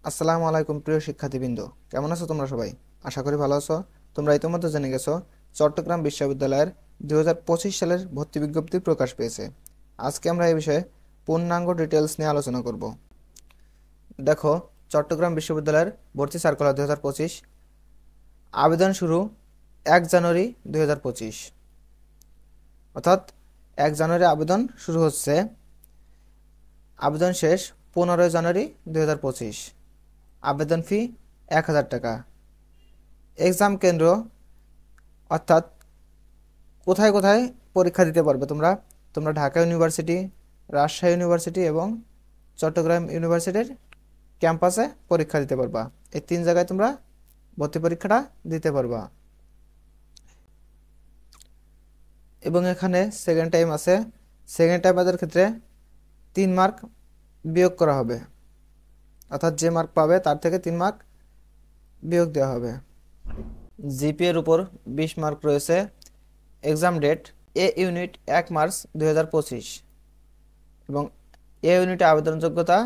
আসসালামু আলাইকুম প্রিয় শিক্ষার্থীবৃন্দ, কেমন আছো তোমরা সবাই? আশা করি ভালো আছো। তোমরা ইতিমধ্যে জেনে গেছো চট্টগ্রাম বিশ্ববিদ্যালয়ের 2025 সালের ভর্তি বিজ্ঞপ্তি প্রকাশ পেয়েছে। আজকে আমরা এই বিষয়ে পূর্ণাঙ্গ ডিটেলস নিয়ে আলোচনা করব। দেখো, চট্টগ্রাম বিশ্ববিদ্যালয়ের ভর্তি সার্কুলার 2025 আবেদন শুরু 1 জানুয়ারি 2025, অর্থাৎ 1 জানুয়ারি আবেদন শুরু হচ্ছে, আবেদন শেষ 15 জানুয়ারি 2025। আবেদন ফি 1000 টাকা। এক্সাম কেন্দ্র অর্থাৎ কোথায় কোথায় পরীক্ষা দিতে পারবে তোমরা? তোমরা ঢাকা ইউনিভার্সিটি, রাজশাহী ইউনিভার্সিটি এবং চট্টগ্রাম ইউনিভার্সিটির ক্যাম্পাসে পরীক্ষা দিতে পারবা। এই 3 জায়গায় তোমরা ভর্তি পরীক্ষাটা দিতে পারবা। এবং এখানে সেকেন্ড টাইম আছে। সেকেন্ড টাইমারদের ক্ষেত্রে 3 মার্ক বিয়োগ করা হবে, অর্থাৎ যে মার্ক পাবে তার থেকে 3 মার্ক বিয়োগ দেওয়া হবে। জিপিএ এর উপর 20 মার্ক রয়েছে। এক্সাম ডেট: এ ইউনিট 1 মার্চ 2025 এবং এ ইউনিটে আবেদন যোগ্যতা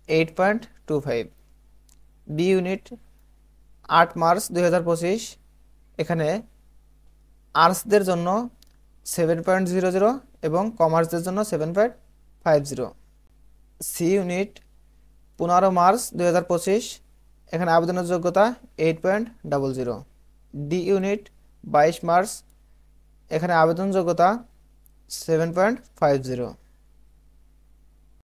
8.25। বি ইউনিট 8 মার্চ 2025, এখানে আর্টসদের জন্য 7.00 এবং কমার্সদের জন্য 7.50। সি ইউনিট 15 মার্চ 2025, এখানে আবেদনের যোগ্যতা 8.00। ডি ইউনিট 22 মার্চ, এখানে আবেদন যোগ্যতা 7.50।